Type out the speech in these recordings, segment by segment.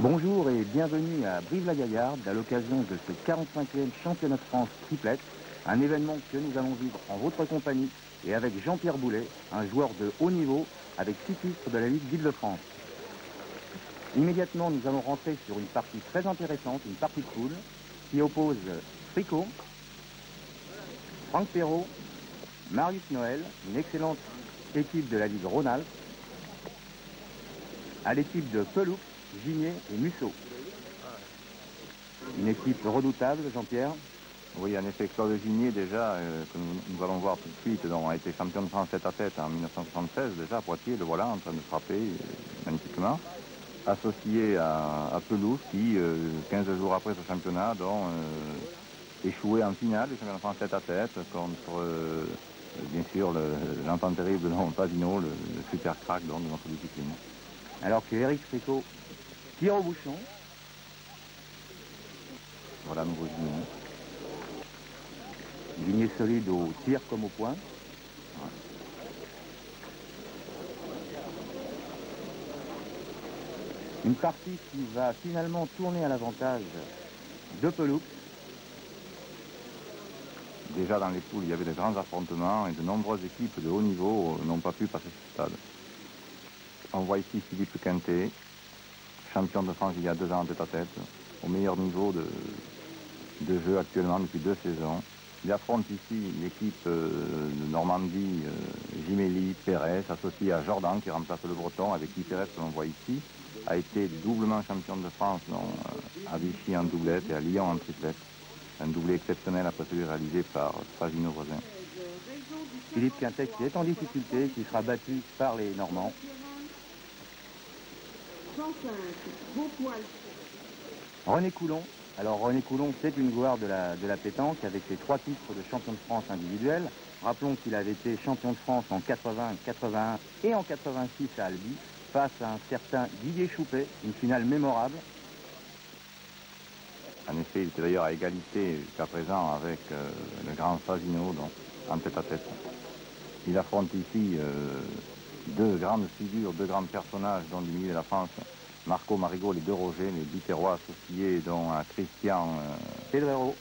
Bonjour et bienvenue à Brive-la-Gaillarde à l'occasion de ce 45e championnat de France triplette, un événement que nous allons vivre en votre compagnie et avec Jean-Pierre Boulet, un joueur de haut niveau avec 6 titres de la Ligue d'Île-de-France. Immédiatement, nous allons rentrer sur une partie très intéressante, une partie de poule, qui oppose Fricot, Franck Perrault, Marius Noël, une excellente équipe de la Ligue Rhône-Alpes, à l'équipe de Peloux, Gigné et Musso. Une équipe redoutable, Jean-Pierre. Oui, en effet, Claude Gigné, déjà, que nous allons voir tout de suite, dont a été champion de France tête-à-tête en 1976, déjà à Poitiers, le voilà en train de frapper magnifiquement. Associé à Peloux, qui, 15 jours après ce championnat, échoué en finale du championnat de France tête-à-tête contre, bien sûr, l'enfant terrible de Pavino, le super crack de notre discipline. Alors que Eric Fricot tire au bouchon. Voilà, nouveau Gigné. Gigné solide au tir comme au point. Une partie qui va finalement tourner à l'avantage de Peloux. Déjà dans les poules, il y avait de grands affrontements et de nombreuses équipes de haut niveau n'ont pas pu passer ce stade. On voit ici Philippe Quintet, champion de France il y a 2 ans en tête-à-tête, au meilleur niveau de jeu actuellement depuis 2 saisons. Il affronte ici l'équipe de Normandie, Gimély, Pérez, associé à Jordan qui remplace le Breton, avec qui Pérez, que l'on voit ici, a été doublement champion de France à Vichy en doublette et à Lyon en triplette. Un doublé exceptionnel après celui réalisé par Fagino voisin. Philippe Quintet qui est en difficulté, qui sera battu par les Normands. René Coulon. Alors René Coulon, c'est une gloire de la pétanque avec ses 3 titres de champion de France individuel. Rappelons qu'il avait été champion de France en 80, 81 et en 86 à Albi, face à un certain Didier Choupet, une finale mémorable. En effet, il était d'ailleurs à égalité jusqu'à présent avec le grand Fagino en tête-à-tête. Il affronte ici 2 grandes figures, 2 grands personnages dont du milieu de la France, Marco Marigot, les 2 Roger, les Biterrois associés dont à Christian Pedrero.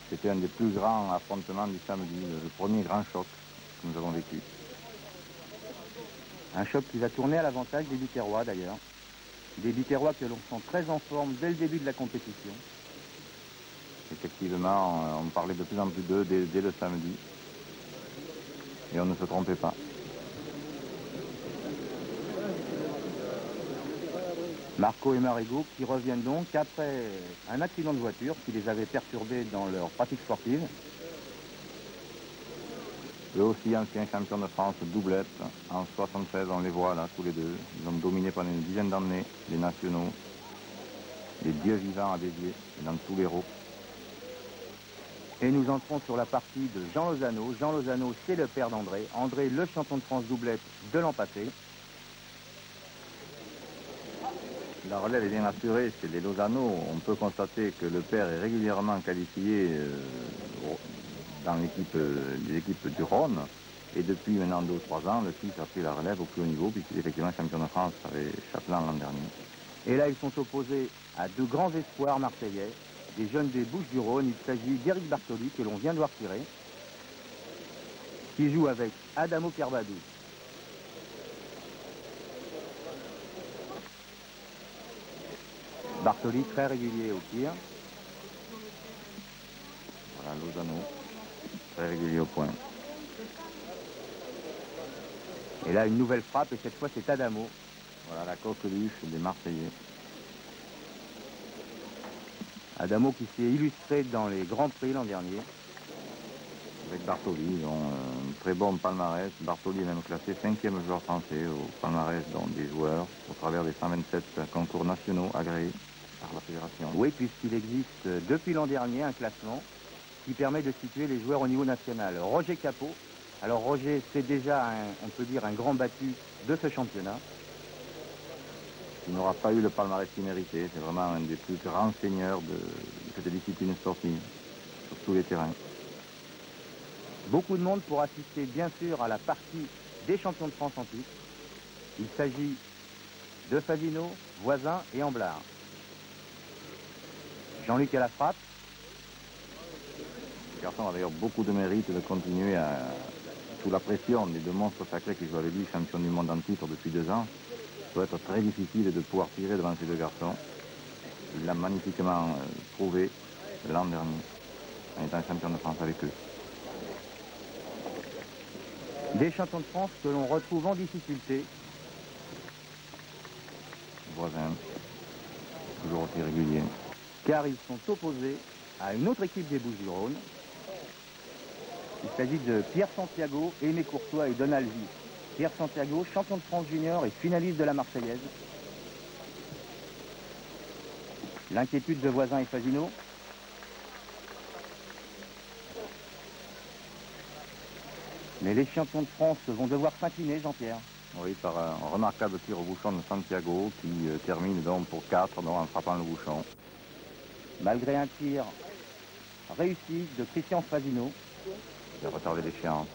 C'était un des plus grands affrontements du samedi, le premier grand choc que nous avons vécu. Un choc qui va tourner à l'avantage des Biterrois d'ailleurs. Des Biterrois que l'on sent très en forme dès le début de la compétition. Effectivement, on parlait de plus en plus d'eux dès le samedi. Et on ne se trompait pas. Marco et Marigot qui reviennent donc après un accident de voiture qui les avait perturbés dans leur pratique sportive. Eux aussi anciens champions de France doublette. En 76, on les voit là, tous les deux. Ils ont dominé pendant une dizaine d'années les nationaux, les dieux vivants à Béziers, dans tous les rôles. Et nous entrons sur la partie de Jean Lozano. Jean Lozano, c'est le père d'André. André, le champion de France doublette de l'an passé. La relève est bien assurée chez les Lozano. On peut constater que le père est régulièrement qualifié dans les équipes du Rhône. Et depuis maintenant 2 ou 3 ans, le fils a pris la relève au plus haut niveau, puisqu'il est effectivement champion de France avec Châtelain l'an dernier. Et là, ils sont opposés à 2 grands espoirs marseillais, des jeunes des Bouches-du-Rhône. Il s'agit d'Éric Bartoli, que l'on vient de voir tirer, qui joue avec Adamo Kerbadou. Bartoli très régulier au tir. Voilà, Lozano, très régulier au point. Et là, une nouvelle frappe, et cette fois, c'est Adamo. Voilà la coqueluche des Marseillais. Adamo qui s'est illustré dans les Grands Prix l'an dernier. Avec Bartoli, ils ont un très bon palmarès. Bartoli est même classé 5e joueur français au palmarès des joueurs au travers des 127 concours nationaux agréés par la fédération. Oui, puisqu'il existe depuis l'an dernier un classement qui permet de situer les joueurs au niveau national. Roger Capot. Alors Roger, c'est déjà, on peut dire, un grand battu de ce championnat. Il n'aura pas eu le palmarès qu'il méritait. C'est vraiment un des plus grands seigneurs de cette discipline sportive sur tous les terrains. Beaucoup de monde pour assister bien sûr à la partie des champions de France en titre. Il s'agit de Favino, Voisin et Amblard. Jean-Luc à la frappe. Le garçon a d'ailleurs beaucoup de mérite de continuer sous la pression des deux monstres sacrés qui, je l'avais dit, champions du monde en titre depuis 2 ans. Ça doit être très difficile de pouvoir tirer devant ces deux garçons. Il l'a magnifiquement prouvé l'an dernier en étant champion de France avec eux. Des champions de France que l'on retrouve en difficulté. Voisin, toujours aussi régulier. Car ils sont opposés à une autre équipe des Bouches-du-Rhône. Il s'agit de Pierre Santiago, Aimé Courtois et Donald Vie. Pierre Santiago, champion de France junior et finaliste de la Marseillaise. L'inquiétude de Voisin et Fasino. Mais les champions de France vont devoir s'incliner, Jean-Pierre. Oui, par un remarquable tir au bouchon de Santiago qui termine donc pour 4 en frappant le bouchon. Malgré un tir réussi de Christian Fasino. Il a retardé l'échéance.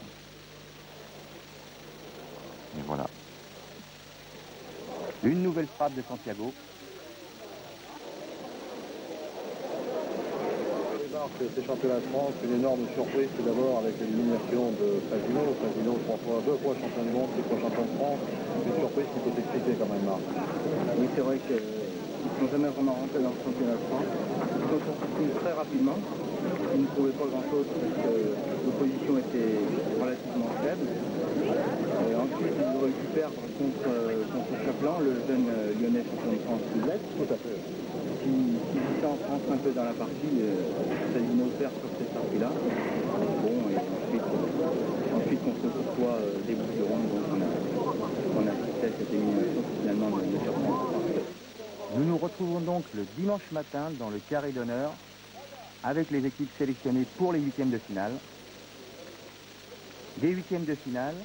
Et voilà. Une nouvelle frappe de Santiago. Ces championnats de France, une énorme surprise tout d'abord avec l'élimination de Fasino. Fasino, 2 fois champion du monde, 6 fois champion de France. Une surprise qui peut s'expliquer quand même, Marc. Oui, c'est vrai qu'ils ne sont jamais vraiment rentrés dans le championnat de France. Ils sont sortis très rapidement. Ils ne trouvaient pas grand-chose parce que l'opposition était relativement faible. Et ensuite, ils auraient pu perdre contre Chaplan, le jeune lyonnais champion de France Sud-Est. Tout à fait. Qui vit en France un peu dans la partie, Fasino perd sur cette partie-là. Bon, et ensuite contre Courtois des Bouches-du-Rhône, donc on a assisté à cette élimination qui finalement ne surprend pas. Nous nous retrouvons donc le dimanche matin dans le carré d'honneur avec les équipes sélectionnées pour les 8e de finale. Des 8e de finale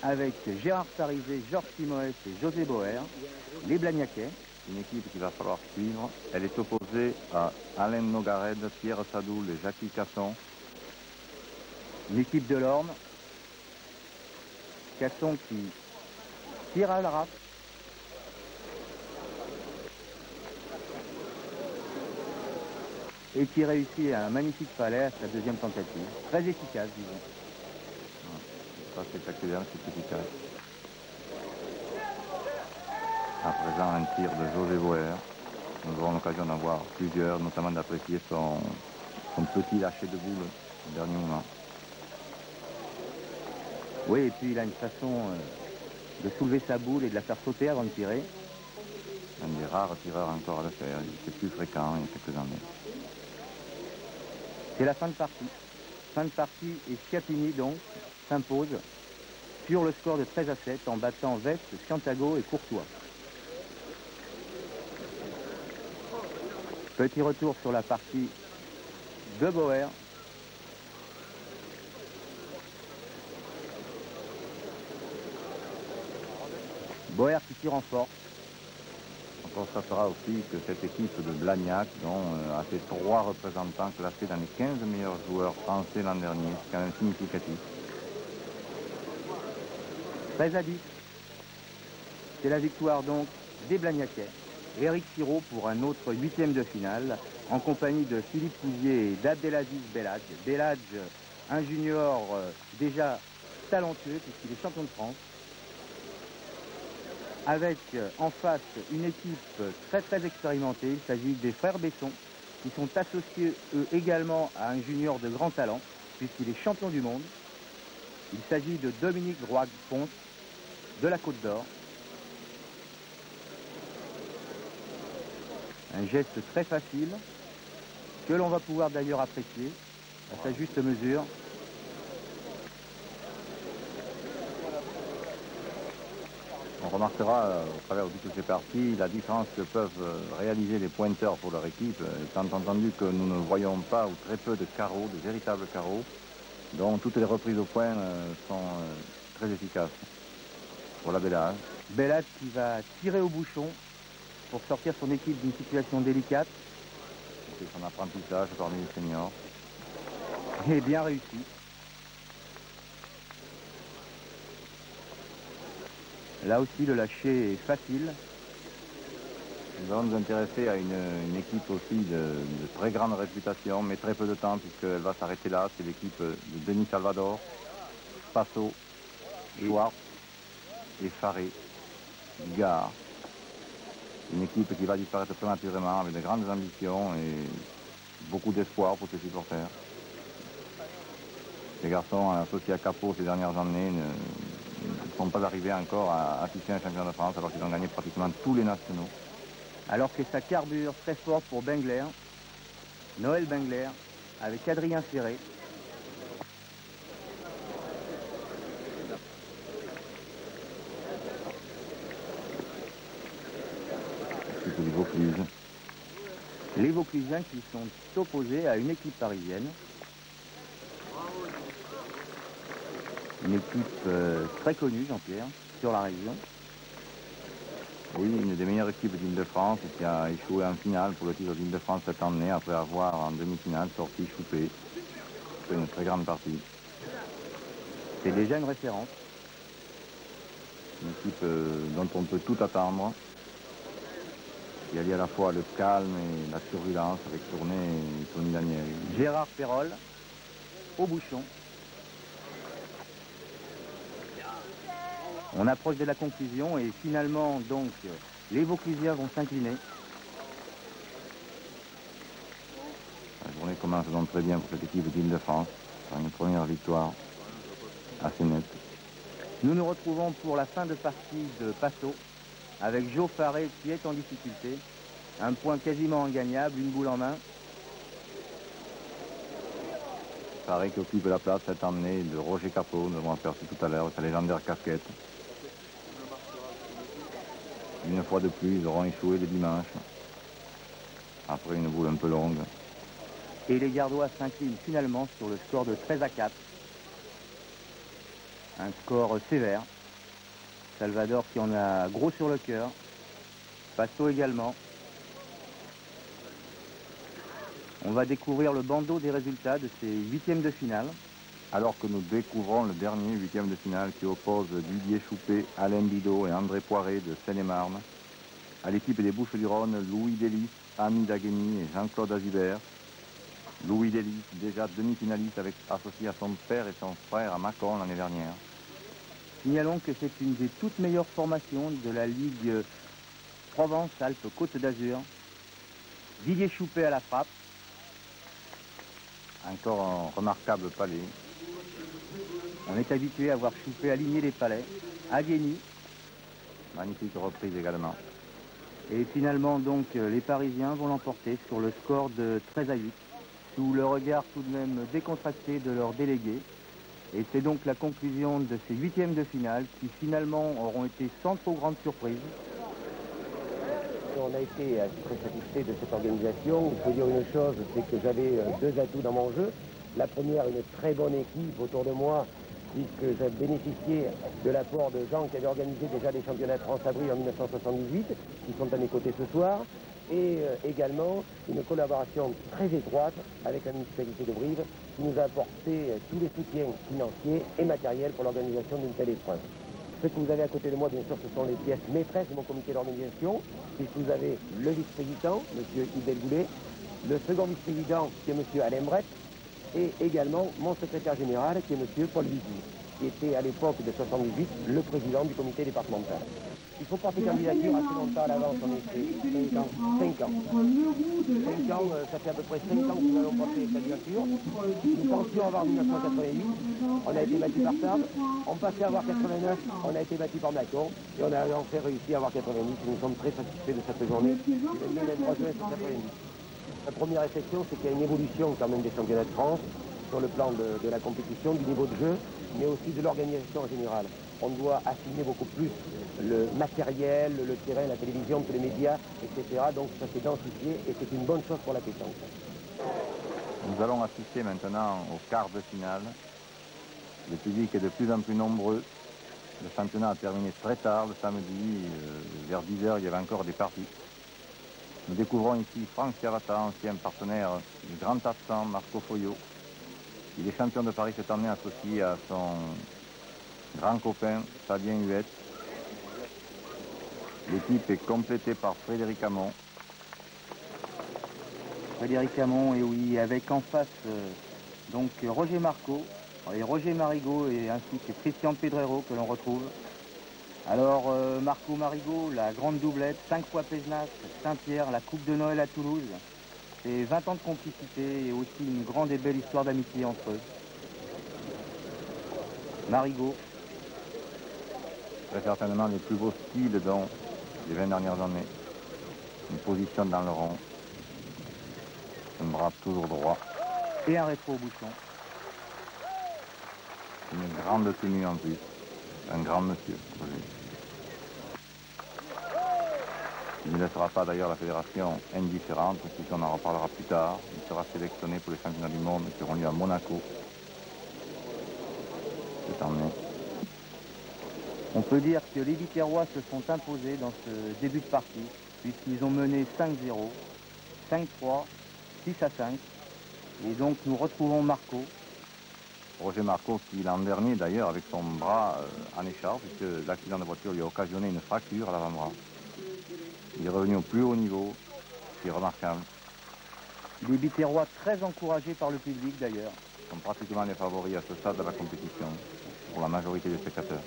avec Gérard Sarizé, Georges Simoes et José Boer, les Blagnaquais. Une équipe qu'il va falloir suivre. Elle est opposée à Alain Nogared, Pierre Sadoul et Jackie Casson. Une équipe de l'Orne. Casson qui tire à la rafle. Et qui réussit un magnifique palais à sa 2e tentative. Très efficace, disons. Ça, c'est spectaculaire, c'est efficace. À présent, un tir de José Boer. Nous aurons l'occasion d'en voir plusieurs, notamment d'apprécier son petit lâcher de boule au dernier moment. Oui, et puis il a une façon de soulever sa boule et de la faire sauter avant de tirer. Un des rares tireurs encore à le faire. Il était plus fréquent il y a quelques années. C'est la fin de partie. Fin de partie et Schiappini donc s'impose sur le score de 13-7 en battant Veste, Santiago et Courtois. Petit retour sur la partie de Boer. Boer qui tire en force. On constatera aussi que cette équipe de Blagnac, dont a fait 3 représentants classés dans les 15 meilleurs joueurs français l'an dernier, c'est quand même significatif. 13-10. C'est la victoire donc des Blagnacais. Éric Sirot pour un autre 8e de finale, en compagnie de Philippe Pouzier et d'Abdelaziz Belhadj. Belhadj, un junior déjà talentueux puisqu'il est champion de France. Avec en face une équipe très expérimentée. Il s'agit des frères Besson, qui sont associés eux également à un junior de grand talent, puisqu'il est champion du monde. Il s'agit de Dominique Roig-Ponce, de la Côte d'Or. Un geste très facile, que l'on va pouvoir d'ailleurs apprécier à sa juste mesure. On remarquera au travers de toutes ces parties la différence que peuvent réaliser les pointeurs pour leur équipe, étant entendu que nous ne voyons pas ou très peu de carreaux, de véritables carreaux, dont toutes les reprises au point sont très efficaces. Pour la Belhadj. Belhadj qui va tirer au bouchon pour sortir son équipe d'une situation délicate. C'est son apprentissage parmi les seniors. Et bien réussi. Là aussi, le lâcher est facile. Nous allons nous intéresser à une équipe aussi de très grande réputation, mais très peu de temps, puisqu'elle va s'arrêter là. C'est l'équipe de Denis Salvador, Passo, Schwartz et Faré, Gare. Une équipe qui va disparaître prématurément, avec de grandes ambitions et beaucoup d'espoir pour ses supporters. Les garçons associés à Capot ces dernières années ne sont pas arrivés encore à assister à un championnat de France, alors qu'ils ont gagné pratiquement tous les nationaux. Alors que ça carbure très fort pour Bengler, Noël Bengler, avec Adrien Ferré. C'est les Vaucluses. Les Vauclusiens qui sont opposés à une équipe parisienne. Une équipe très connue, Jean-Pierre, sur la région. Oui, une des meilleures équipes d'Île-de-France qui a échoué en finale pour le titre d'Île-de-France cette année après avoir en demi-finale sorti Choupé. C'est une très grande partie. C'est déjà une référence. Une équipe dont on peut tout attendre. Il y a à la fois le calme et la turbulence avec Tourné et Tony Daniel. Gérard Perrol, au bouchon. On approche de la conclusion et finalement, donc, les Vauclusiens vont s'incliner. La journée commence donc très bien pour cette équipe d'Île-de-France, par une première victoire assez nette. Nous nous retrouvons pour la fin de partie de Passo, avec Joe Faré qui est en difficulté. Un point quasiment ingagnable, une boule en main. Faré qui occupe la place cette année de Roger Capot, nous l'avons aperçu tout à l'heure, sa légendaire casquette. Une fois de plus, ils auront échoué le dimanche, après une boule un peu longue. Et les Gardois s'inclinent finalement sur le score de 13-4. Un score sévère. Salvador qui en a gros sur le cœur. Passo également. On va découvrir le bandeau des résultats de ces huitièmes de finale. Alors que nous découvrons le dernier huitième de finale qui oppose Didier Choupé, Alain Bidot et André Poiré de Seine-et-Marne à l'équipe des Bouches-du-Rhône, Louis Delis, Ami Dagueny et Jean-Claude Azibert. Louis Delis, déjà demi-finaliste associé à son père et son frère à Mâcon l'année dernière. Signalons que c'est une des toutes meilleures formations de la Ligue Provence-Alpes-Côte d'Azur. Didier Choupé à la frappe. Encore un remarquable palais. On est habitué à voir Choupé aligner les palais. Agueny. Magnifique reprise également. Et finalement, donc, les Parisiens vont l'emporter sur le score de 13-8, sous le regard tout de même décontracté de leurs délégués. Et c'est donc la conclusion de ces huitièmes de finale qui finalement auront été sans trop grande surprise. On a été très satisfait de cette organisation. Il faut dire une chose, c'est que j'avais deux atouts dans mon jeu. La première, une très bonne équipe autour de moi, puisque j'ai bénéficié de l'apport de gens qui avaient organisé déjà des championnats de France à Brie en 1978, qui sont à mes côtés ce soir, et également une collaboration très étroite avec la municipalité de Brive, qui nous a apporté tous les soutiens financiers et matériels pour l'organisation d'une telle épreuve. Ce que vous avez à côté de moi, bien sûr, ce sont les pièces maîtresses de mon comité d'organisation, puisque vous avez le vice-président, M. Yves Goulet, le second vice-président, qui est M. Alain Brett, et également mon secrétaire général, qui est M. Paul Vizy, qui était à l'époque de 78 le président du comité départemental. Il faut porter candidature assez longtemps à l'avance, on est 5 ans. 5 ans. 5 ans, ça fait à peu près 5 ans que nous allons porter les candidatures. Nous pensions avoir 1988, on a été battu par Tarbes. On passait à avoir 89, on a été battu par Mâcon. Et on a enfin réussi à avoir 90. Et nous sommes très satisfaits de cette journée du 23 juin 90. La première réflexion, c'est qu'il y a une évolution quand même des championnats de France sur le plan de la compétition, du niveau de jeu, mais aussi de l'organisation en général. On doit affiner beaucoup plus le matériel, le terrain, la télévision, tous les médias, etc. Donc ça s'est densifié et c'est une bonne chose pour la pétanque. Nous allons assister maintenant au quart de finale. Le public est de plus en plus nombreux. Le championnat a terminé très tard le samedi. Vers 10h, il y avait encore des parties. Nous découvrons ici Franck Chiavata, ancien partenaire du grand absent Marco Foglio. Il est champion de Paris cette année associé à son grand copain Fabien Huette. L'équipe est complétée par Frédéric Hamon. Frédéric Hamon, et oui, avec en face donc Roger Marco et Roger Marigot, et ainsi que Christian Pedrero que l'on retrouve. Alors Marco Marigot, la grande doublette, 5 fois Pézenas, Saint-Pierre, la Coupe de Noël à Toulouse. C'est 20 ans de complicité et aussi une grande et belle histoire d'amitié entre eux. Marigot. Très certainement les plus beaux styles dans les 20 dernières années. Une position dans le rond. Un bras toujours droit. Et un rétro au bouchon. Une grande tenue en plus. Un grand monsieur. Il ne laissera pas d'ailleurs la fédération indifférente, puisqu'on en reparlera plus tard. Il sera sélectionné pour les championnats du monde qui auront lieu à Monaco cette année. On peut dire que les Biterrois se sont imposés dans ce début de partie, puisqu'ils ont mené 5-0, 5-3, 6-5. Et donc nous retrouvons Marco. Roger Marco qui l'an dernier d'ailleurs avec son bras en écharpe, puisque l'accident de voiture lui a occasionné une fracture à l'avant-bras. Il est revenu au plus haut niveau, c'est remarquable. Les Biterrois très encouragés par le public d'ailleurs. Ils sont pratiquement les favoris à ce stade de la compétition, pour la majorité des spectateurs.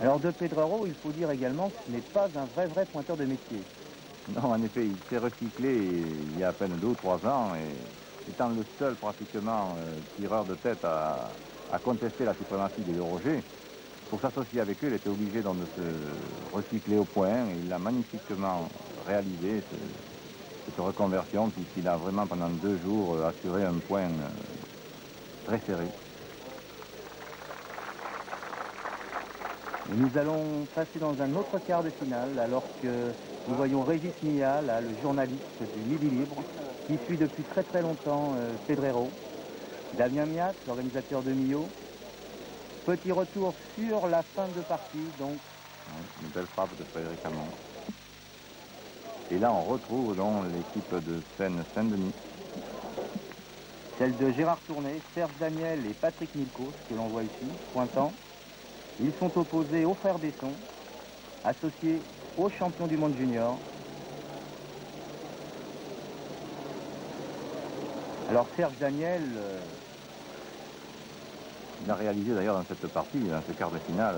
Alors de Pedrero, il faut dire également que ce n'est pas un vrai pointeur de métier. Non, en effet, il s'est recyclé il y a à peine 2 ou 3 ans, et étant le seul pratiquement tireur de tête à contester la suprématie des Roger, pour s'associer avec eux, il était obligé donc de se recycler au point, et il a magnifiquement réalisé cette reconversion, puisqu'il a vraiment pendant 2 jours assuré un point très serré. Et nous allons passer dans un autre quart de finale, alors que nous voyons Régis Mia, là, le journaliste du Midi Libre, qui suit depuis très longtemps Pedrero. Damien Miat, l'organisateur de Millau. Petit retour sur la fin de partie, donc. Une belle frappe de Frédéric Hamon. Et là, on retrouve donc l'équipe de Seine-Saint-Denis. Celle de Gérard Tourné, Serge Daniel et Patrick Milkos, que l'on voit ici, pointant. Ils sont opposés aux frères Besson, associés aux champions du monde junior. Alors Serge Daniel... Il a réalisé d'ailleurs dans cette partie, dans ce quart de finale,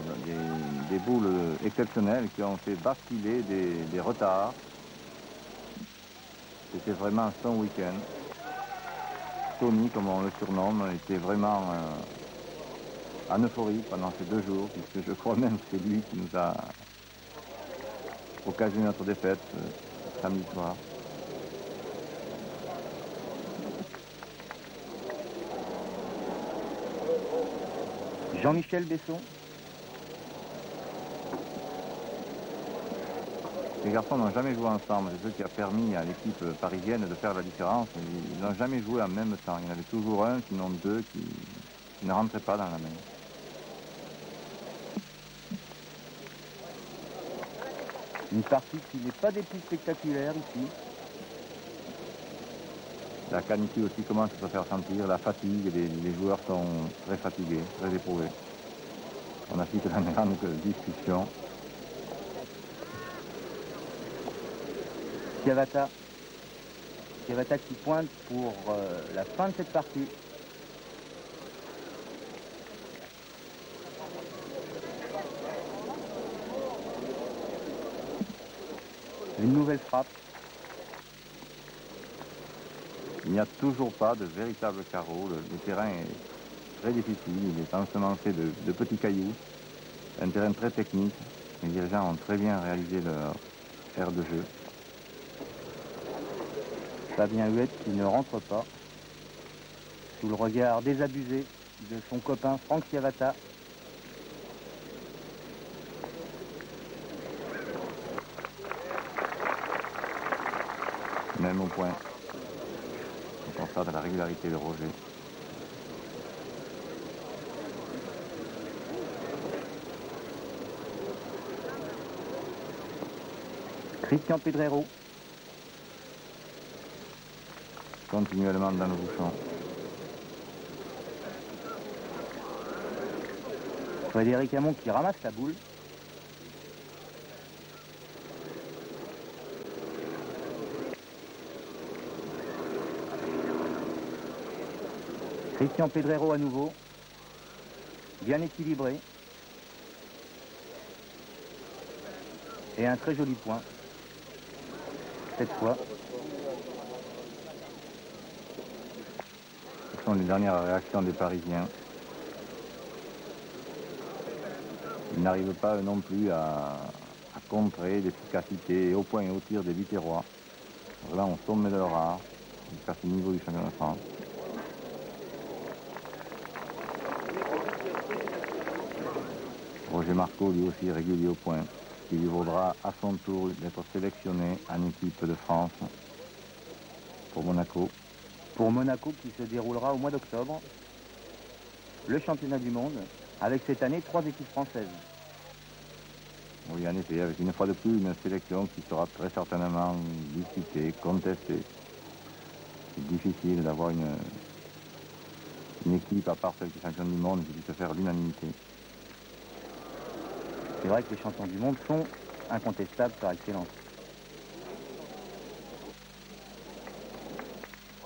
des boules exceptionnelles qui ont fait basculer des retards. C'était vraiment son week-end. Tony, comme on le surnomme, était vraiment en euphorie pendant ces 2 jours, puisque je crois même que c'est lui qui nous a occasionné notre défaite samedi soir. Jean-Michel Besson. Les garçons n'ont jamais joué ensemble, c'est ce qui a permis à l'équipe parisienne de faire la différence. Ils n'ont jamais joué en même temps. Il y en avait toujours un, sinon 2, qui ne rentraient pas dans la main. Une partie qui n'est pas des plus spectaculaires ici. La canicule aussi commence à se faire sentir, la fatigue, les joueurs sont très fatigués, très éprouvés. On assiste à une grande discussion. Chiavata qui pointe pour la fin de cette partie. Une nouvelle frappe. Il n'y a toujours pas de véritable carreau. Le terrain est très difficile. Il est ensemencé de petits cailloux. Un terrain très technique. Les dirigeants ont très bien réalisé leur aire de jeu. Fabien Huette qui ne rentre pas. Sous le regard désabusé de son copain Franck Chiavata. Même au point. On constate la régularité de Roger. Christian Pedrero. Continuellement dans le bouchon. Frédéric Hamon qui ramasse la boule. Christian Pedrero à nouveau. Bien équilibré. Et un très joli point. Cette fois. Ce sont les dernières réactions des Parisiens. Ils n'arrivent pas non plus à contrer l'efficacité au point et au tir des Biterrois. Vraiment au sommet de leur art, jusqu'à ce niveau du championnat de France. Roger Marco, lui aussi régulier au point, qui lui vaudra à son tour d'être sélectionné en équipe de France pour Monaco. Pour Monaco qui se déroulera au mois d'octobre. Le championnat du monde, avec cette année 3 équipes françaises. Oui, en effet, avec une fois de plus une sélection qui sera très certainement discutée, contestée. C'est difficile d'avoir une équipe, à part celle qui est championne du monde, qui puisse faire l'unanimité. C'est vrai que les champions du monde sont incontestables par excellence.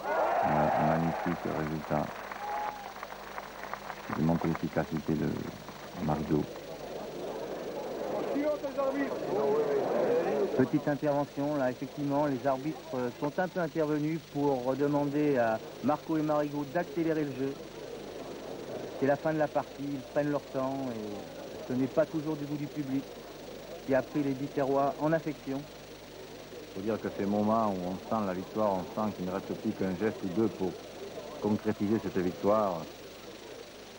Un magnifique résultat qui démontre l'efficacité de Marigot. Petite intervention, là effectivement les arbitres sont un peu intervenus pour demander à Marco et Marigot d'accélérer le jeu. C'est la fin de la partie, ils prennent leur temps et ce n'est pas toujours du goût du public qui a pris les Biterrois en affection. Il faut dire que ces moments où on sent la victoire, on sent qu'il ne reste plus qu'un geste ou deux pour concrétiser cette victoire,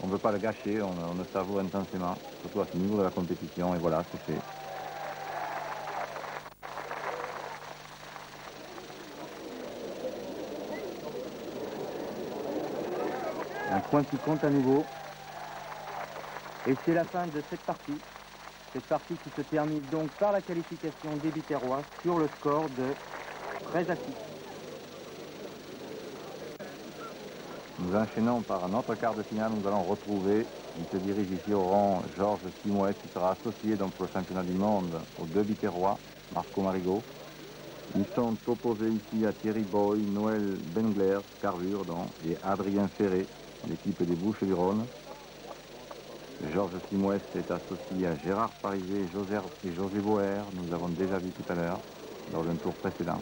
on ne veut pas le gâcher, on le savoure intensément, surtout à ce niveau de la compétition, et voilà, c'est fait. Un point qui compte à nouveau. Et c'est la fin de cette partie. Cette partie qui se termine donc par la qualification des Biterrois sur le score de 13 à 6. Nous enchaînons par un autre quart de finale. Nous allons retrouver, il se dirige ici au rang, Georges Simoes, qui sera associé donc pour le championnat du monde aux deux Biterrois, Marco Marigot. Ils sont opposés ici à Thierry Boy, Noël Bengler, Carvure donc, et Adrien Ferré, l'équipe des Bouches-du-Rhône. Georges Simoes est associé à Gérard Parizet et José Boer, nous avons déjà vu tout à l'heure, lors d'un tour précédent.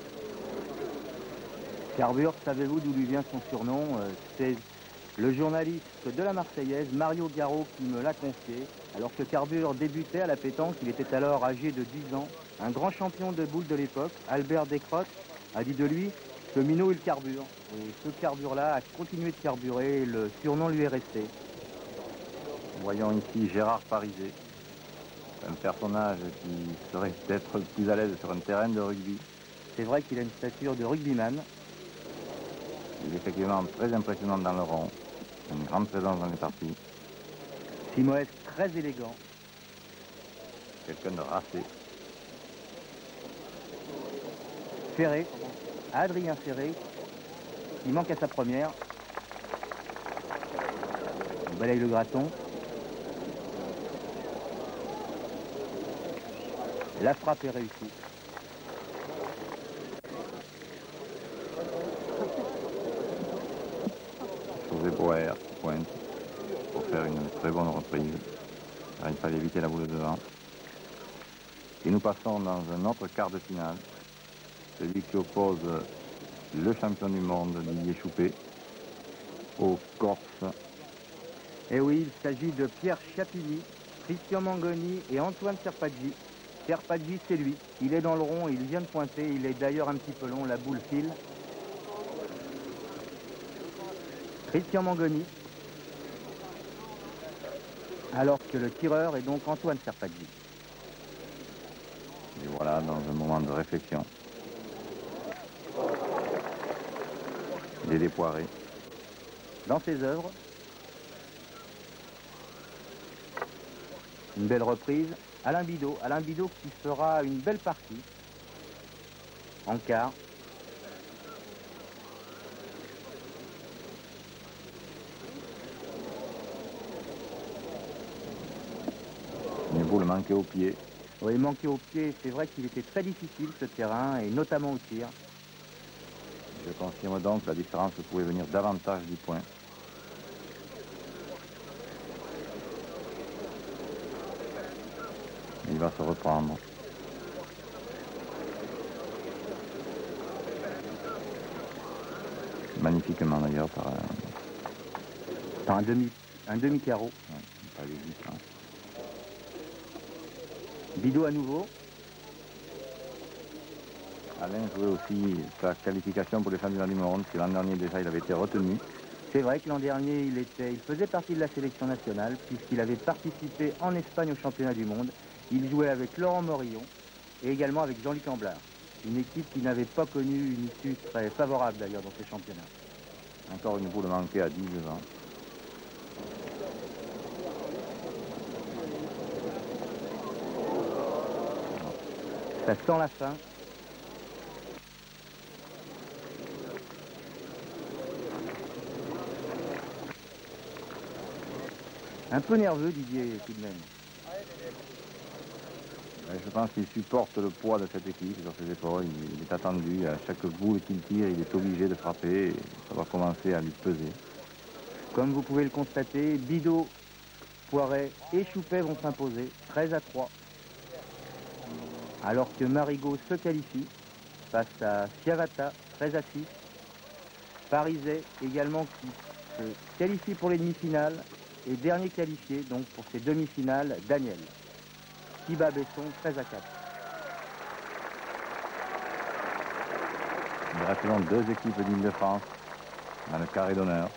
Carvure, savez-vous d'où lui vient son surnom? C'est le journaliste de la Marseillaise, Mario Garot, qui me l'a confié. Alors que Carvure débutait à la pétanque, il était alors âgé de 10 ans. Un grand champion de boules de l'époque, Albert Descrottes, a dit de lui que Minot il carbure. Et ce carbure-là a continué de carburer et le surnom lui est resté. Voyons ici Gérard Parizet, un personnage qui serait peut-être plus à l'aise sur un terrain de rugby. C'est vrai qu'il a une stature de rugbyman. Il est effectivement très impressionnant dans le rond, une grande présence dans les parties. Simoes très élégant. Quelqu'un de racé. Ferré, Adrien Ferré, qui manque à sa première. On balaye le graton. La frappe est réussie. José Boer qui pointe pour faire une très bonne reprise. Il fallait éviter la boule de devant. Et nous passons dans un autre quart de finale. Celui qui oppose le champion du monde, Didier Choupé, au Corse. Et oui, il s'agit de Pierre Chapilly, Christian Mangoni et Antoine Serpaggi. Serpaggi, c'est lui. Il est dans le rond, il vient de pointer. Il est d'ailleurs un petit peu long, la boule file. Christian Mangoni. Alors que le tireur est donc Antoine Serpaggi. Et voilà, dans un moment de réflexion. Dédé Poiré. Dans ses œuvres. Une belle reprise. Alain Bidot qui fera une belle partie. En quart. Une boule manquée au pied. Oui, manqué au pied, c'est vrai qu'il était très difficile ce terrain, et notamment au tir. Je confirme donc que la différence pouvait venir davantage du point. va se reprendre. Magnifiquement d'ailleurs Par un demi-carreau. Ouais, pas les 10, hein. Bidot à nouveau. Alain jouait aussi sa qualification pour les championnats du monde, parce que l'an dernier déjà il avait été retenu. C'est vrai que l'an dernier, il faisait partie de la sélection nationale, puisqu'il avait participé en Espagne au championnat du monde. Il jouait avec Laurent Morillon et également avec Jean-Luc Amblard. Une équipe qui n'avait pas connu une issue très favorable d'ailleurs dans ces championnats. Encore une boule manquée à 19 ans. Ça sent la fin. Un peu nerveux, Didier, tout de même. Je pense qu'il supporte le poids de cette équipe sur ses épaules. Il est attendu. À chaque boule qu'il tire, il est obligé de frapper. Et ça va commencer à lui peser. Comme vous pouvez le constater, Bidot, Poiret et Choupet vont s'imposer 13-3. Alors que Marigot se qualifie face à Chiavata 13-6. Pariset également qui se qualifie pour les demi-finales. Et dernier qualifié donc pour ces demi-finales, Daniel. Thiba Besson 13-4. Il reste donc 2 équipes d'Île-de-France dans le carré d'honneur.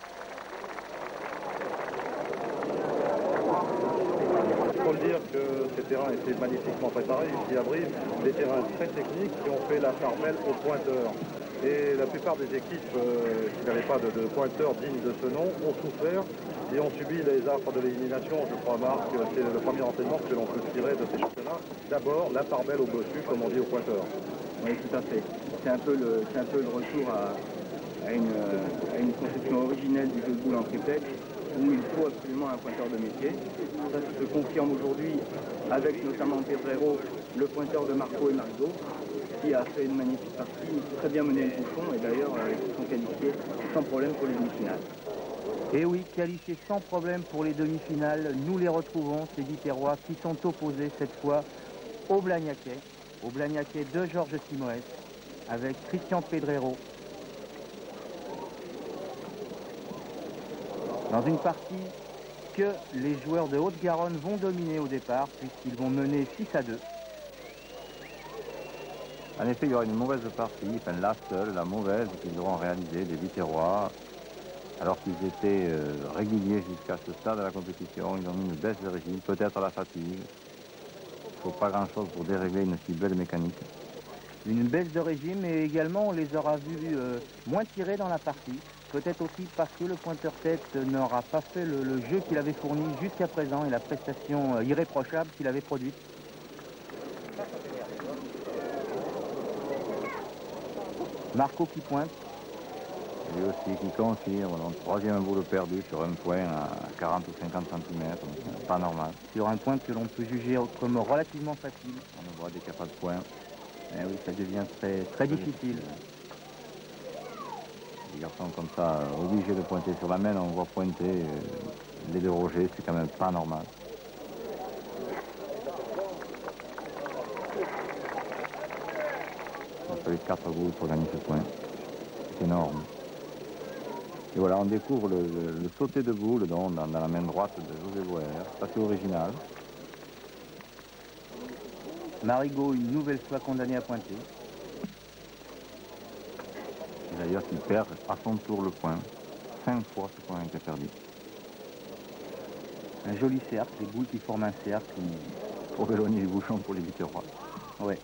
Il faut le dire que ces terrains étaient magnifiquement préparés ici à Brive, des terrains très techniques qui ont fait la part belle aux pointeurs. Et la plupart des équipes qui n'avaient pas de pointeurs dignes de ce nom ont souffert et ont subi les affres de l'élimination. Je crois, Marc, c'est le premier enseignement que l'on peut tirer de ces championnats. D'abord, la part belle au bossu, comme on dit aux pointeurs. Oui, tout à fait. C'est un peu le retour à une conception originelle du jeu de boule en triplex, où il faut absolument un pointeur de métier. Ça se confirme aujourd'hui avec notamment Pedrero, le pointeur de Marco et Marigot, qui a fait une magnifique partie, très bien mené le bouchon, et d'ailleurs ils sont qualifiés sans problème pour les demi-finales. Et oui, qualifiés sans problème pour les demi-finales, nous les retrouvons, ces Biterrois qui sont opposés cette fois au Blagnaquais de Georges Simoes, avec Christian Pedrero. Dans une partie que les joueurs de Haute-Garonne vont dominer au départ, puisqu'ils vont mener 6-2. En effet, il y aura une mauvaise partie, enfin la seule, la mauvaise qu'ils auront réalisée des Biterrois. Alors qu'ils étaient réguliers jusqu'à ce stade de la compétition, ils ont mis une baisse de régime, peut-être la fatigue. Il ne faut pas grand-chose pour dérégler une si belle mécanique. Une baisse de régime et également on les aura vus moins tirés dans la partie. Peut-être aussi parce que le pointeur-tête n'aura pas fait le jeu qu'il avait fourni jusqu'à présent et la prestation irréprochable qu'il avait produite. Marco qui pointe. Lui aussi qui confirme, donc troisième boule perdue sur un point à 40 ou 50 cm, pas normal. Sur un point que l'on peut juger comme relativement facile. On voit des capas de points. Eh oui, ça devient très difficile. Les garçons comme ça, obligés de pointer sur la main, on voit pointer les deux Roger, c'est quand même pas normal. Il a fallu 4 boules pour gagner ce point. C'est énorme. Et voilà, on découvre le sauté de boule dans la main droite de José Boer. C'est assez original. Marigot, une nouvelle fois condamné à pointer. Et d'ailleurs, il perd à son tour le point. 5 fois ce point a été perdu. Un joli cercle, des boules qui forment un cercle. Pour éloigner du bouchon pour les Biterrois. Ouais.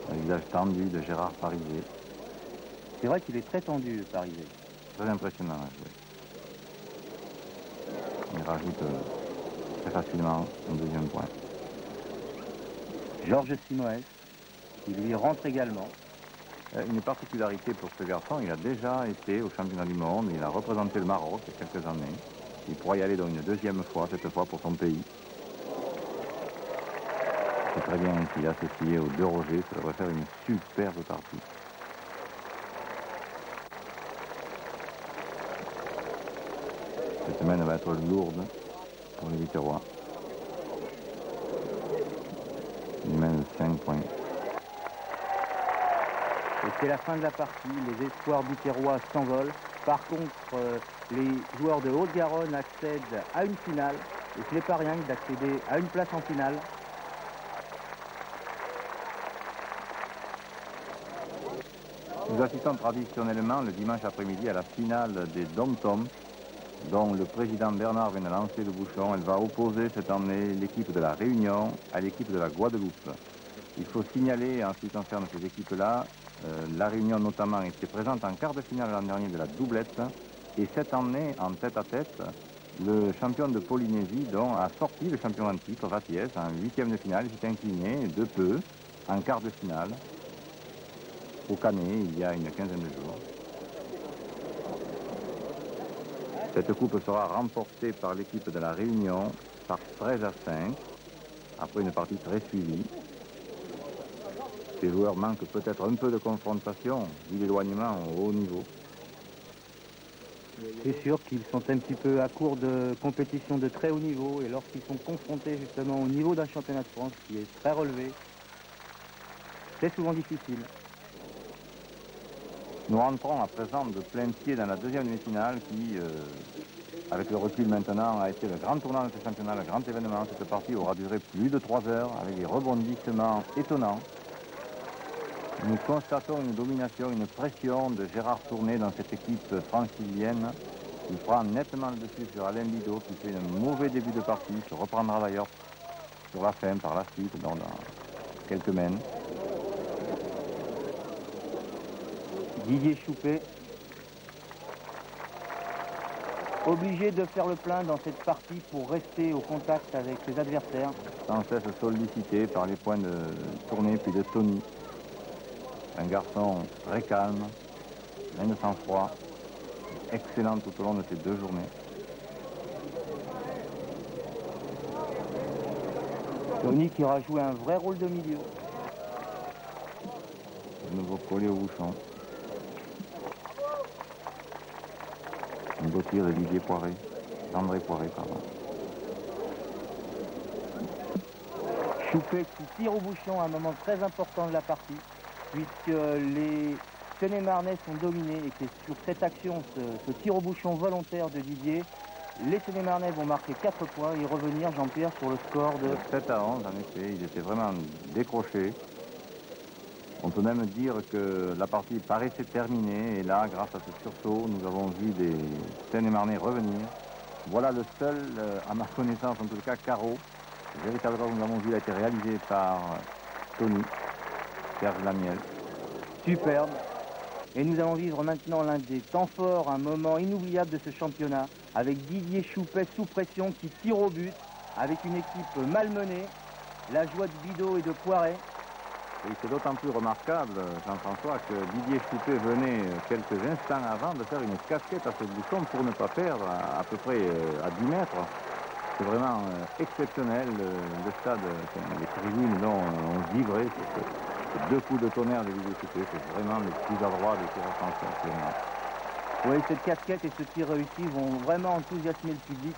Un visage tendu de Gérard Pariset. C'est vrai qu'il est très tendu, Pariset. Très impressionnant à jouer. Il rajoute très facilement un deuxième point. Georges Simoes, qui lui rentre également. Une particularité pour ce garçon, il a déjà été au championnat du monde, il a représenté le Maroc il y a quelques années. Il pourra y aller donc une deuxième fois, cette fois pour son pays. C'est très bien qu'il est associé aux deux Roger, ça devrait faire une superbe partie. Cette semaine va être lourde pour les Biterrois. 5 points. Et c'est la fin de la partie, les espoirs bouquerois s'envolent. Par contre, les joueurs de Haute-Garonne accèdent à une finale. Et ce n'est pas rien d'accéder à une place en finale. Nous assistons traditionnellement le dimanche après-midi à la finale des Dom-Tom, dont le président Bernard vient de lancer le bouchon. Elle va opposer cette année l'équipe de la Réunion à l'équipe de la Guadeloupe. Il faut signaler, en ce qui concerne ces équipes-là, la Réunion notamment était présente en quart de finale l'an dernier de la doublette, et cette année, en tête-à-tête, le champion de Polynésie dont a sorti le champion en titre, Vaties, en huitième de finale. Il s'est incliné de peu en quart de finale au Canet il y a une quinzaine de jours. Cette coupe sera remportée par l'équipe de la Réunion par 13 à 5, après une partie très suivie. Ces joueurs manquent peut-être un peu de confrontation, vu l'éloignement au haut niveau. C'est sûr qu'ils sont un petit peu à court de compétition de très haut niveau, et lorsqu'ils sont confrontés justement au niveau d'un championnat de France qui est très relevé, c'est souvent difficile. Nous rentrons à présent de plein pied dans la deuxième demi-finale qui, avec le recul maintenant, a été le grand tournant de ce championnat, le grand événement. Cette partie aura duré plus de 3 heures avec des rebondissements étonnants. Nous constatons une domination, une pression de Gérard Tourné dans cette équipe francilienne. Il prend nettement le dessus sur Alain Bidot qui fait un mauvais début de partie, se reprendra d'ailleurs sur la fin par la suite dans quelques mènes. Didier Choupet, obligé de faire le plein dans cette partie pour rester au contact avec ses adversaires. Sans cesse sollicité par les points de Tourné puis de Tony. Un garçon très calme, plein de sang-froid, excellent tout au long de ces 2 journées. Tony qui aura joué un vrai rôle de milieu. De nouveau collé au bouchon. Un beau tir de Didier Poiré, André Poiré, pardon. Choupet qui tire au bouchon à un moment très important de la partie, puisque les Seine-et-Marnais sont dominés et que sur cette action, ce tir au bouchon volontaire de Didier, les Seine-et-Marnais vont marquer 4 points et revenir, Jean-Pierre, sur le score de 7 à 11, en effet, ils étaient vraiment décrochés. On peut même dire que la partie paraissait terminée, et là, grâce à ce sursaut, nous avons vu des Seine-et-Marnais revenir. Voilà le seul, à ma connaissance, en tout cas, carreau. Le véritable carreau que nous avons vu a été réalisé par Tony, Serge Lamiel. superbe. Et nous allons vivre maintenant l'un des temps forts, un moment inoubliable de ce championnat, avec Didier Choupet sous pression qui tire au but, avec une équipe malmenée, la joie de Bidot et de Poiret. Et c'est d'autant plus remarquable, Jean-François, que Didier Choupet venait quelques instants avant de faire une casquette à ce bouchon pour ne pas perdre à peu près à 10 mètres. C'est vraiment exceptionnel, le stade, les tribunes ont vibré sur ces 2 coups de tonnerre de Didier Choupet. C'est vraiment le plus adroit des tireurs français actuellement. Oui, cette casquette et ce tir réussi vont vraiment enthousiasmer le public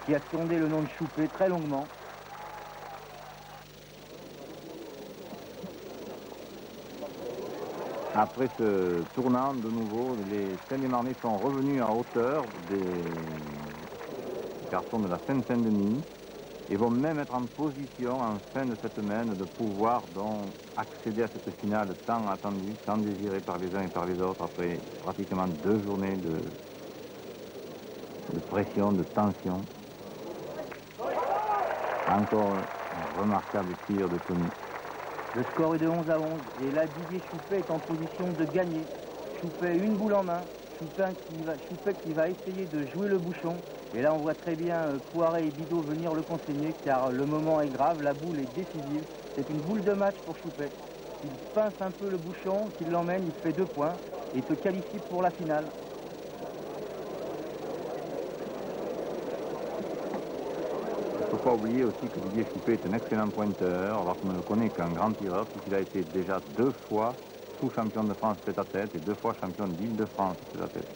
qui a scandé le nom de Choupet très longuement. Après ce tournant, de nouveau, les Seine-et-Marnais sont revenus en hauteur des garçons de la Seine-Saint-Denis et vont même être en position, en fin de cette semaine, de pouvoir donc accéder à cette finale tant attendue, tant désirée par les uns et par les autres, après pratiquement 2 journées de pression, de tension. Encore un remarquable tir de Tony. Le score est de 11 à 11 et là Didier Choupet est en position de gagner. Choupet une boule en main, Choupet qui va essayer de jouer le bouchon. Et là on voit très bien Poiret et Bidot venir le conseiller car le moment est grave, la boule est décisive. C'est une boule de match pour Choupet. Il pince un peu le bouchon, s'il l'emmène, il fait 2 points et se qualifie pour la finale. Il ne faut pas oublier aussi que Didier Choupet est un excellent pointeur, alors qu'on ne le connaît qu'un grand tireur, puisqu'il a été déjà 2 fois sous-champion de France tête-à-tête et 2 fois champion d'Île-de-France tête-à-tête.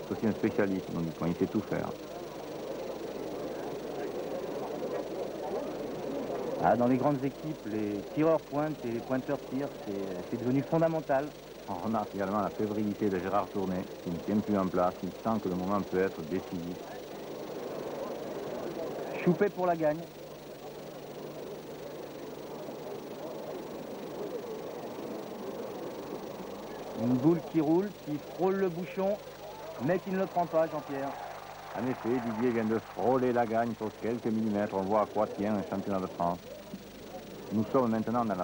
C'est aussi un spécialiste, on dit, il sait tout faire. Ah, dans les grandes équipes, les tireurs pointent et les pointeurs tirent, c'est devenu fondamental. On remarque également la fébrilité de Gérard Tourné, qui ne tient plus en place. Il sent que le moment peut être décisif. Choupé pour la gagne. Une boule qui roule, qui frôle le bouchon, mais qui ne le prend pas, Jean-Pierre. En effet, Didier vient de frôler la gagne sur quelques millimètres. On voit à quoi tient un championnat de France. Nous sommes maintenant dans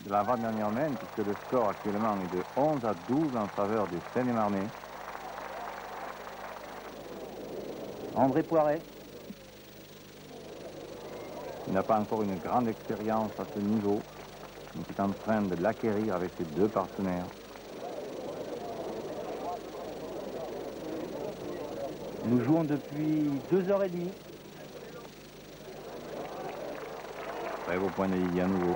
l'avant-dernière main, puisque le score actuellement est de 11 à 12 en faveur des Seine-et-Marnais. André Poiret. Il n'a pas encore une grande expérience à ce niveau. Il est en train de l'acquérir avec ses deux partenaires. Nous jouons depuis 2h30. Très beau point de Didier à nouveau.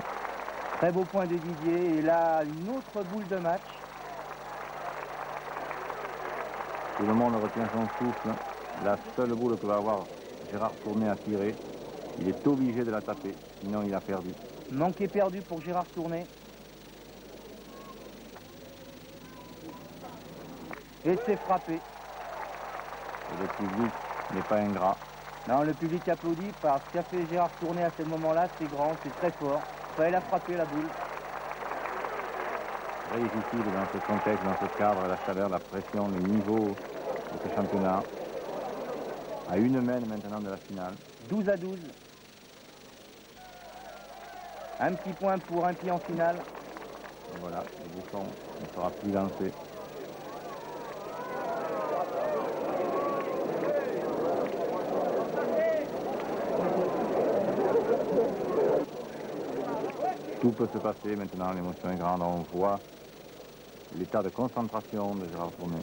Très beau point de Didier. Et là, une autre boule de match. Tout le monde retient son souffle. La seule boule que va avoir Gérard Tourné à tirer, il est obligé de la taper, sinon il a perdu. Manqué perdu pour Gérard Tourné. Et c'est frappé. Et le public n'est pas ingrat. Non, le public applaudit parce qu'a fait Gérard Tourné à ce moment-là, c'est grand, c'est très fort. Il a frappé la boule. Très difficile dans ce contexte, dans ce cadre, la chaleur, la pression, le niveau de ce championnat. À une main maintenant de la finale. 12 à 12. Un petit point pour un pied en finale. Et voilà, le bouchon ne sera plus lancé. Tout peut se passer maintenant, l'émotion est grande, on voit l'état de concentration de Gérard Tourné.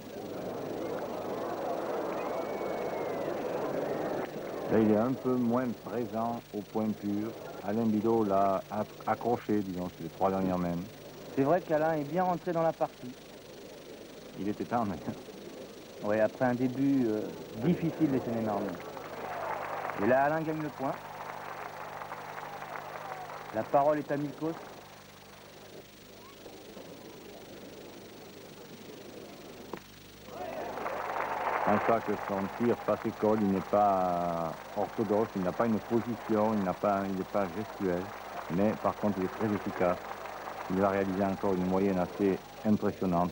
Là, il est un peu moins présent au point pur. Alain Bidot l'a accroché, disons, sur les 3 dernières mains. C'est vrai qu'Alain est bien rentré dans la partie. Il était temps, mais... Oui, après un début difficile des Seine-et-Marnais. Et là, Alain gagne le point. La parole est à Milkos. On sent que son tir passe école, il n'est pas orthodoxe, il n'a pas une position, il n'est pas gestuel, mais par contre il est très efficace. Il va réaliser encore une moyenne assez impressionnante.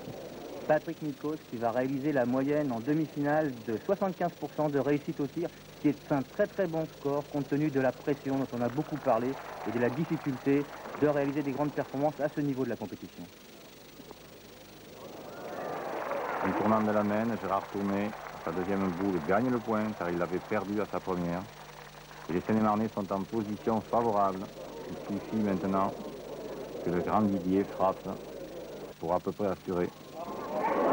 Patrick Milkos qui va réaliser la moyenne en demi-finale de 75% de réussite au tir, qui est un très très bon score compte tenu de la pression dont on a beaucoup parlé et de la difficulté de réaliser des grandes performances à ce niveau de la compétition. En tournant de la main, Gérard Tourné, à sa deuxième boule, gagne le point car il l'avait perdu à sa première. Et les Seine-et-Marnais sont en position favorable. Il suffit maintenant que le grand Didier frappe pour à peu près assurer.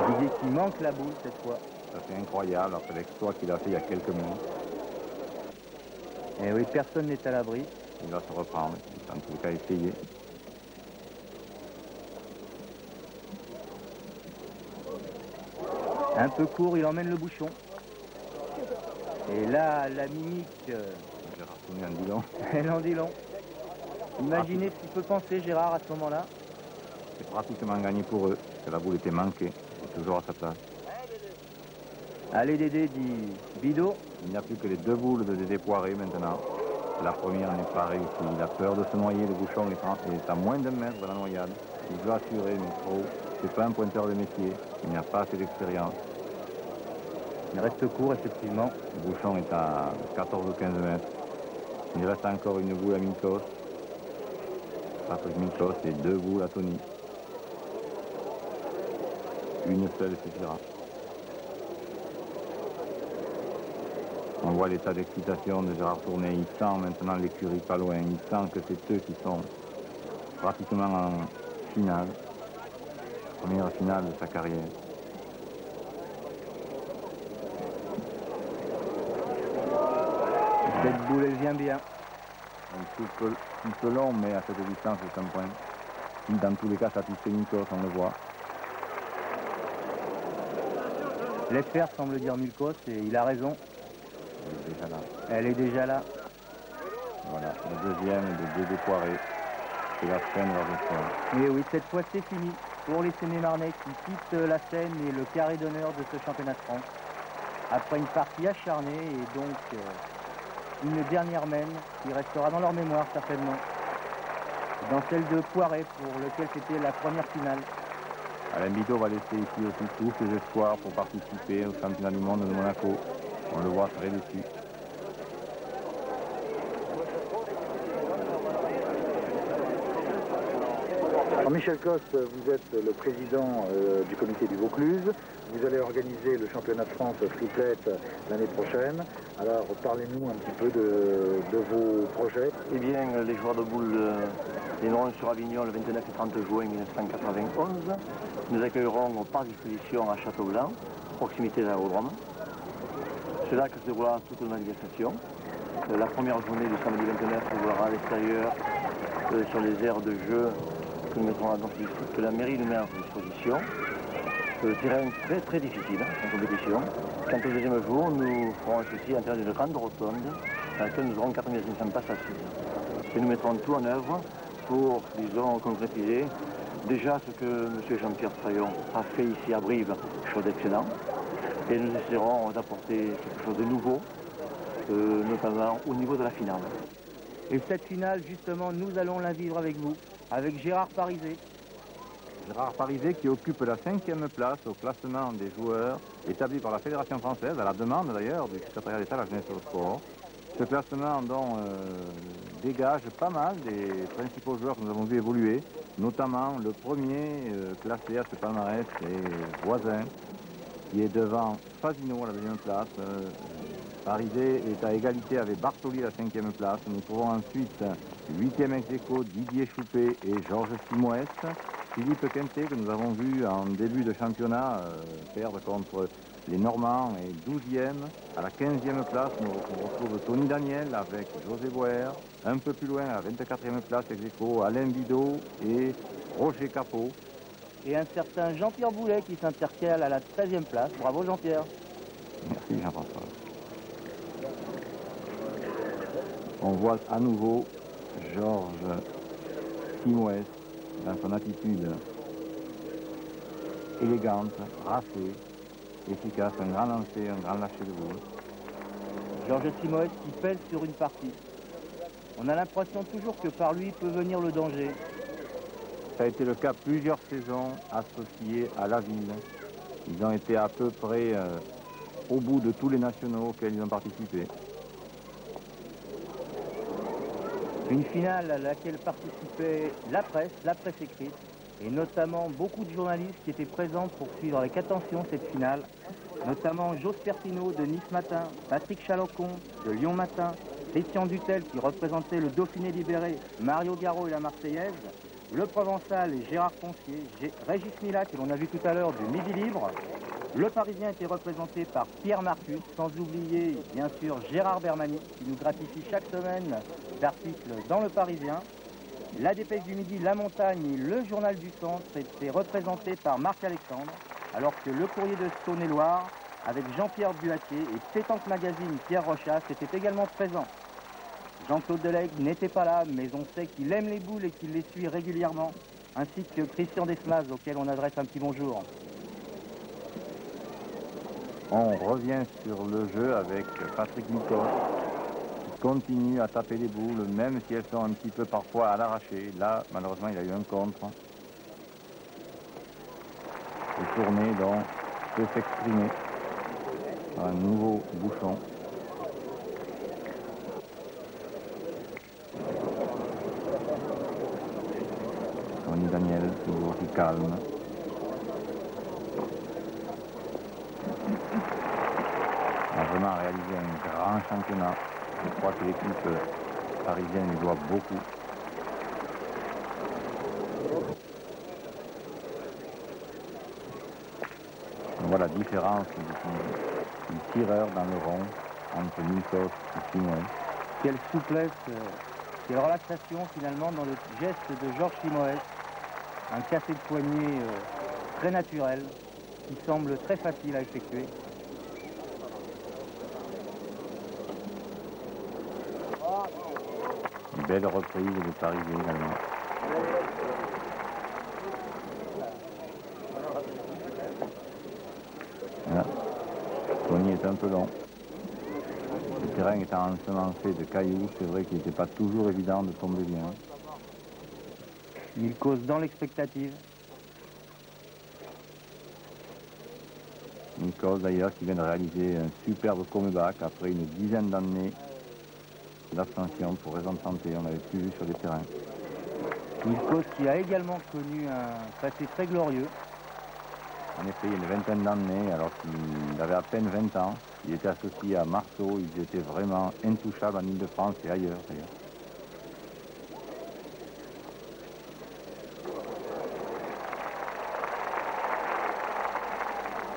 Didier qui manque la boule cette fois. Ça c'est incroyable après l'exploit qu'il a fait il y a quelques minutes. Et oui, personne n'est à l'abri. Il va se reprendre, il va en tout cas essayer. Un peu court, il emmène le bouchon. Et là, la mimique, Gérard Tourné en dit long. elle en dit long. Imaginez ce qu'il peut penser Gérard à ce moment-là. C'est pratiquement gagné pour eux, parce que la boule était manquée, il est toujours à sa place. Allez Dédé, dit Bidot. Il n'y a plus que les deux boules de Dédé Poiret maintenant. La première n'est pas réussie, il a peur de se noyer, le bouchon est à moins d'un mètre de la noyade. Il veut assurer, mais trop. C'est pas un pointeur de métier, il n'a pas assez d'expérience. Il reste court, effectivement. Le bouchon est à 14 ou 15 mètres. Il reste encore une boule à Milkos. Patrick Milkos et deux boules à Tony. Une seule suffira. On voit l'état d'excitation de Gérard Tourné. Il sent maintenant l'écurie pas loin. Il sent que c'est eux qui sont pratiquement en finale. Première finale de sa carrière. Cette boule, elle vient bien. Un petit peu long, mais à cette distance, c'est un point. Dans tous les cas, ça touche Milkos, on le voit. Laisse faire, semble dire Milkos, et il a raison. Elle est déjà là. Elle est déjà là. Voilà, le deuxième de Dédé Poiré. C'est la fin de leur histoire. Et oui, cette fois c'est fini pour les Sénémarnais qui quittent la scène et le carré d'honneur de ce championnat de France. Après une partie acharnée et donc une dernière mène qui restera dans leur mémoire certainement. Dans celle de Poiré pour lequel c'était la première finale. Alain Bidot va laisser ici aussi tous ses espoirs pour participer au championnat du monde de Monaco. On le voit très dessus. Michel Coste, vous êtes le président du comité du Vaucluse. Vous allez organiser le championnat de France triplette l'année prochaine. Alors parlez-nous un petit peu de vos projets. Eh bien, les joueurs de boules viendront sur Avignon le 29 et 30 juin 1991. Nous accueillerons au parc d'exposition à Châteaublanc, proximité de l'aérodrome. C'est là que se déroulera toute la manifestation. La première journée du samedi 29 se déroulera à l'extérieur, sur les aires de jeu que nous mettrons à que la mairie nous met à disposition. Terrain très difficile en compétition. Quant au deuxième jour, nous ferons ceci à l'intérieur d'une grande rotonde dans laquelle nous aurons 4500 places assises. Et nous mettrons tout en œuvre pour, disons, concrétiser déjà ce que M. Jean-Pierre Traillon a fait ici à Brive, chose d'excellent. Et nous essaierons d'apporter quelque chose de nouveau, notamment au niveau de la finale. Et cette finale, justement, nous allons la vivre avec vous, avec Gérard Parizet. Gérard Parizet qui occupe la 5e place au classement des joueurs établi par la Fédération française, à la demande d'ailleurs du secrétariat d'État à la jeunesse et au sport. Ce classement dégage pas mal des principaux joueurs que nous avons vu évoluer, notamment le premier classé à ce palmarès, c'est Voisin, qui est devant Fasino à la 2e place. Parizet est à égalité avec Bartoli à la 5e place. Nous trouvons ensuite 8e ex-aequo Didier Choupé et Georges Simoes. Philippe Quintet, que nous avons vu en début de championnat perdre contre les Normands, est 12e. À la 15e place, on retrouve Tony Daniel avec José Boer. Un peu plus loin, à la 24e place, ex-aequo Alain Bidot et Roger Capot. Et un certain Jean-Pierre Boulet qui s'intercale à la 13e place. Bravo Jean-Pierre. Merci Jean-François. On voit à nouveau Georges Simoes dans son attitude élégante, racée, efficace, un grand lancer, un grand lâcher de boule. Georges Simoes qui pèse sur une partie. On a l'impression toujours que par lui peut venir le danger. Ça a été le cas plusieurs saisons associées à la ville. Ils ont été à peu près au bout de tous les nationaux auxquels ils ont participé. Une finale à laquelle participait la presse écrite, et notamment beaucoup de journalistes qui étaient présents pour suivre avec attention cette finale, notamment Jos Pertino de Nice Matin, Patrick Chalocon de Lyon Matin, Christian Dutel qui représentait le Dauphiné libéré, Mario Garot et la Marseillaise, Le Provençal et Gérard Poncier, Régis Mila que l'on a vu tout à l'heure du Midi Libre. Le Parisien était représenté par Pierre Marcus, sans oublier bien sûr Gérard Bermani qui nous gratifie chaque semaine d'articles dans Le Parisien. La Dépêche du Midi, La Montagne et le Journal du Centre étaient représentés par Marc Alexandre, alors que le Courrier de Saône-et-Loire, avec Jean-Pierre Buatier et Pétanque Magazine Pierre Rochas, était également présent. Jean-Claude Delegue n'était pas là, mais on sait qu'il aime les boules et qu'il les suit régulièrement, ainsi que Christian Desmas, auquel on adresse un petit bonjour. On revient sur le jeu avec Patrick Nicot, qui continue à taper les boules, même si elles sont un petit peu parfois à l'arraché. Là, malheureusement, il a eu un contre. Le tourné, donc, peut s'exprimer par un nouveau bouchon. Tony Daniel, toujours aussi calme. A vraiment réalisé un grand championnat. Je crois que l'équipe parisienne lui doit beaucoup. On voit la différence du tireur dans le rond entre Nikos et Simoes. Quelle souplesse, quelle relaxation finalement dans le geste de Georges Simoes. Un cassé de poignet très naturel qui semble très facile à effectuer. belle reprise de Parisien également. Voilà. Tony est un peu long. Le terrain étant ensemencé de cailloux, c'est vrai qu'il n'était pas toujours évident de tomber bien. Milkos dans l'expectative. Milkos d'ailleurs qui vient de réaliser un superbe comeback après une dizaine d'années d'abstention pour raison de santé, on l'avait plus vu sur les terrains. Milkos qui a également connu un passé très glorieux. En effet, il y a une vingtaine d'années, alors qu'il avait à peine 20 ans, il était associé à Marceau, ils étaient vraiment intouchables en Ile-de-France et ailleurs d'ailleurs.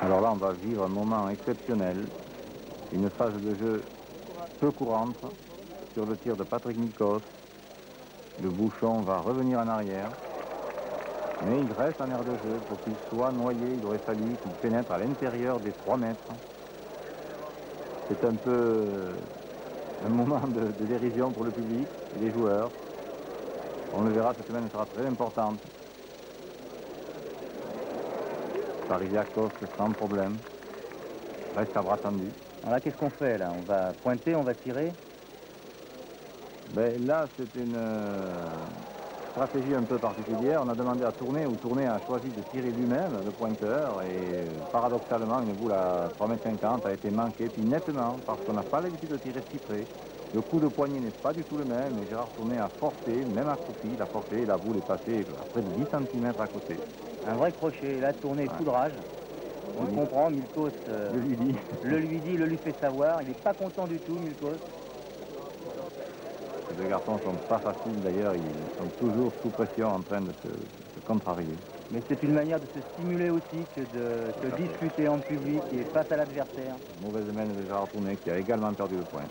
Alors là, on va vivre un moment exceptionnel, une phase de jeu peu courante sur le tir de Patrick Milkos. Le bouchon va revenir en arrière, mais il reste en aire de jeu. Pour qu'il soit noyé, il aurait fallu qu'il pénètre à l'intérieur des 3 mètres. C'est un peu un moment de dérision pour le public et les joueurs. On le verra, cette semaine sera très importante. Pariziakos sans problème. Reste à bras tendu. Alors là, qu'est-ce qu'on fait là? On va pointer, on va tirer? Ben, là, c'est une stratégie un peu particulière. On a demandé à tourner, ou tourner a choisi de tirer lui-même le pointeur. Et paradoxalement, une boule à 3,50 m a été manquée, puis nettement, parce qu'on n'a pas l'habitude de tirer si près. Le coup de poignet n'est pas du tout le même, et Gérard Tourné a forcé, même accroupi, il a forcé, et la boule est passée à près de 10 cm à côté. Un vrai crochet, là, Tourné, poudrage. On le comprend, Milkos le lui fait savoir. Il n'est pas content du tout, Milkos. Les deux garçons ne sont pas faciles d'ailleurs, ils sont toujours sous pression en train de se contrarier. Mais c'est une manière de se stimuler aussi que de se disputer en public et face à l'adversaire. Mauvaise main de Gérard Tourné qui a également perdu le point.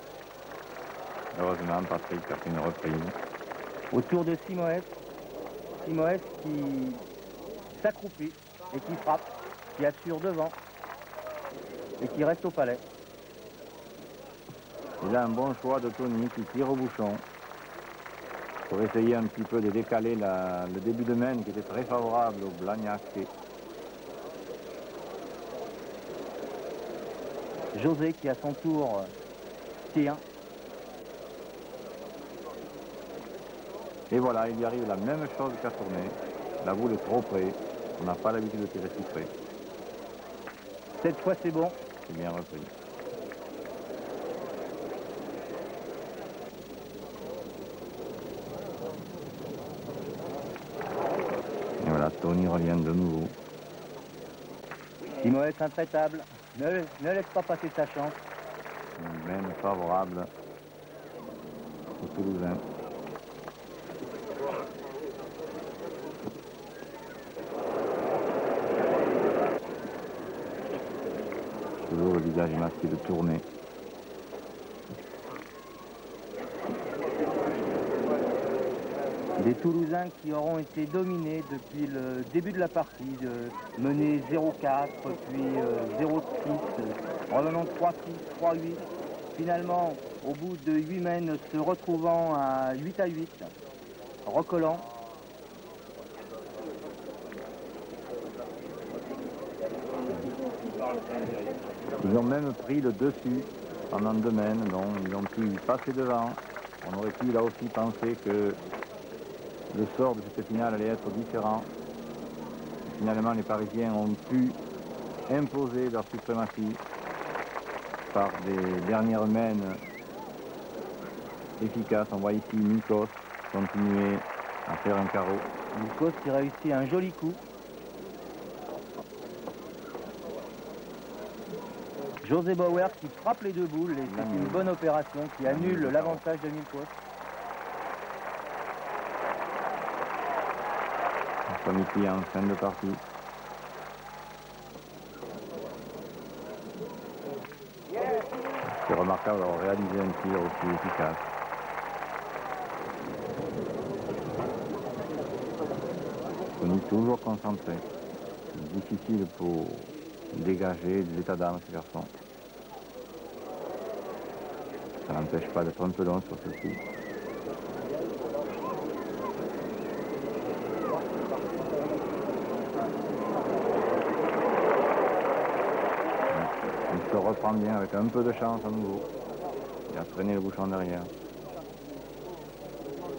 Heureusement, Patrick a fait une reprise. Autour de Simoes. Simoes qui s'accroupit et qui frappe, qui assure devant et qui reste au palais. Il a un bon choix de Tony qui tire au bouchon pour essayer un petit peu de décaler le début de main qui était très favorable au Blagnac. José qui à son tour tire. Et voilà, il y arrive la même chose qu'à Tourné. La boule est trop près. On n'a pas l'habitude de tirer si près. Cette fois c'est bon. C'est bien repris. Et voilà, Tony revient de nouveau. Simoes intraitable. Ne laisse pas passer sa chance. Une main favorable aux Toulousains. Toujours le visage masqué de Tourné. Des Toulousains qui auront été dominés depuis le début de la partie, menés 0-4, puis 0-6, revenant 3-6, 3-8. Finalement, au bout de 8 mènes, se retrouvant à 8-8, recollant. Ils ont même pris le dessus pendant 2 mènes, donc ils ont pu passer devant. On aurait pu là aussi penser que le sort de cette finale allait être différent. Finalement, les Parisiens ont pu imposer leur suprématie par des dernières mènes efficaces. On voit ici Milkos continuer à faire un carreau. Milkos qui réussit un joli coup. José Bauer qui frappe les 2 boules et c'est une bonne opération qui annule l'avantage de Milkos. Comme ici en fin de partie. C'est remarquable d'avoir réalisé un tir aussi efficace. On est toujours concentré. C'est difficile pour dégager des états d'âme ces garçons. Ça n'empêche pas d'être un peu long sur ce coup. se reprend bien avec un peu de chance à nouveau. Il a traîné le bouchon derrière.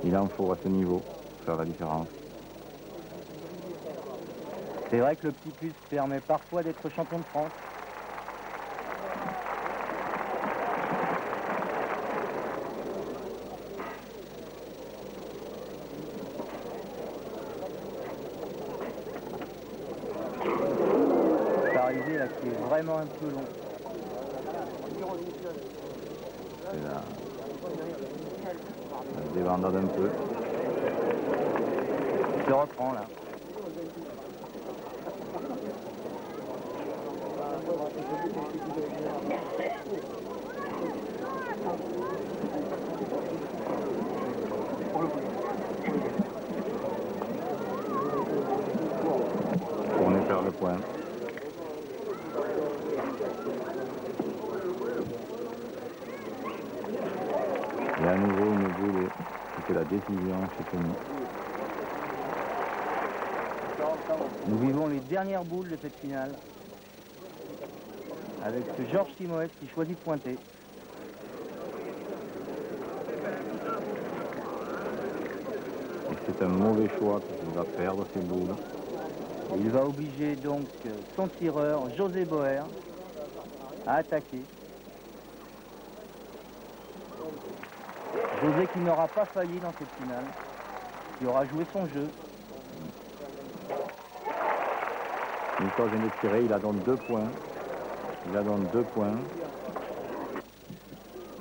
Il en faut à ce niveau pour faire la différence. C'est vrai que le petit plus permet parfois d'être champion de France. C'est arrivé là qui est vraiment un peu long. C'est la débandade un peu. Il se reprend là. Tourner vers le point. Et à nouveau une boule, c'était la décision chez Tony. Nous vivons les dernières boules de cette finale. Avec ce Georges Simoes qui choisit de pointer. Et c'est un mauvais choix puisqu'il va perdre ses boules. Il va obliger donc son tireur, José Boer, à attaquer. José qui n'aura pas failli dans cette finale, qui aura joué son jeu. Nicolas vient de tirer, il a donc 2 points. Il a donc 2 points.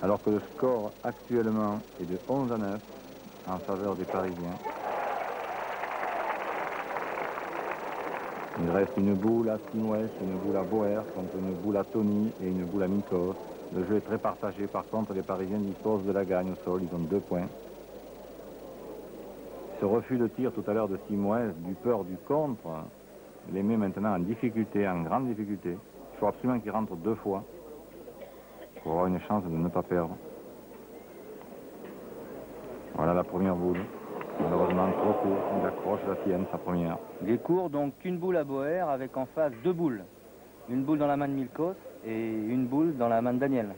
Alors que le score actuellement est de 11-9 en faveur des Parisiens. Il reste une boule à Simoes, une boule à Boer, contre une boule à Tony et une boule à Mikos. Le jeu est très partagé. Par contre, les Parisiens disposent de la gagne au sol. Ils ont 2 points. Ce refus de tir tout à l'heure de Simoes, du peur du contre, les met maintenant en difficulté, en grande difficulté. Il faut absolument qu'il rentre 2 fois pour avoir une chance de ne pas perdre. Voilà la première boule. Malheureusement trop court, il accroche la sienne, sa première. Il est court, donc une boule à Boer avec en face 2 boules. Une boule dans la main de Milkos et une boule dans la main de Daniel.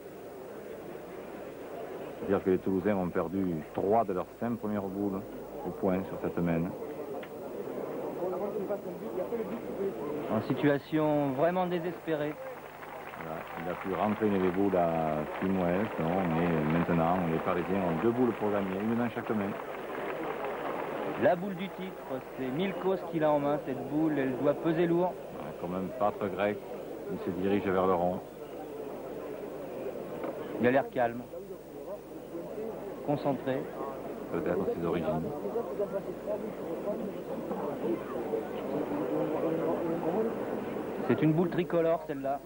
C'est-à-dire que les Toulousains ont perdu 3 de leurs 5 premières boules au point sur cette semaine. En situation vraiment désespérée. Voilà, il a pu rentrer les boules à Simoes, mais maintenant les Parisiens ont 2 boules pour gagner, une dans chaque main. La boule du titre, c'est Milkos qui l'a en main. Cette boule, elle doit peser lourd. Voilà, comme un pâtre grec, il se dirige vers le rond. Il a l'air calme, concentré. Peut-être ses origines. C'est une boule tricolore, celle-là.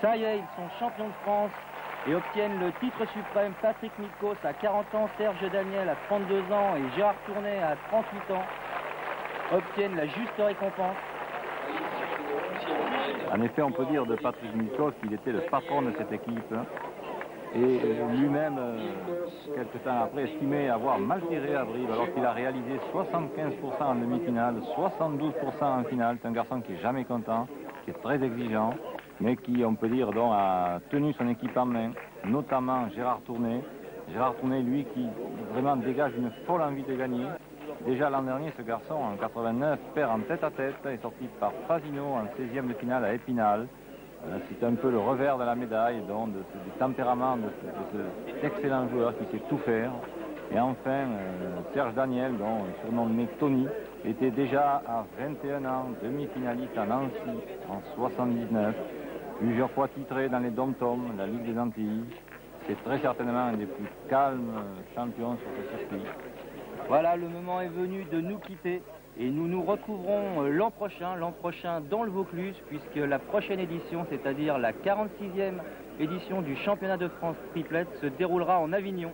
Ça y est, ils sont champions de France et obtiennent le titre suprême. Patrick Milkos à 40 ans, Serge Daniel à 32 ans et Gérard Tournet à 38 ans obtiennent la juste récompense. En effet, on peut dire de Patrick Milkos qu'il était le patron de cette équipe. Et lui-même, quelques temps après, estimait avoir mal tiré à Brive, alors qu'il a réalisé 75% en demi-finale, 72% en finale. C'est un garçon qui est jamais content, qui est très exigeant, mais qui, on peut dire, donc, a tenu son équipe en main, notamment Gérard Tournet. Gérard Tournet, lui, qui vraiment dégage une folle envie de gagner. Déjà l'an dernier, ce garçon, en 89, perd en tête-à-tête, est sorti par Fasino en 16e de finale à Épinal. C'est un peu le revers de la médaille, donc, du tempérament de cet excellent joueur qui sait tout faire. Et enfin, Serge Daniel, dont surnommé Tony, était déjà à 21 ans demi-finaliste à Nancy en 79, plusieurs fois titré dans les Dom-Tom, la Ligue des Antilles. C'est très certainement un des plus calmes champions sur ce circuit. Voilà, le moment est venu de nous quitter. Et nous nous retrouverons l'an prochain dans le Vaucluse, puisque la prochaine édition, c'est-à-dire la 46e édition du championnat de France triplette, se déroulera en Avignon.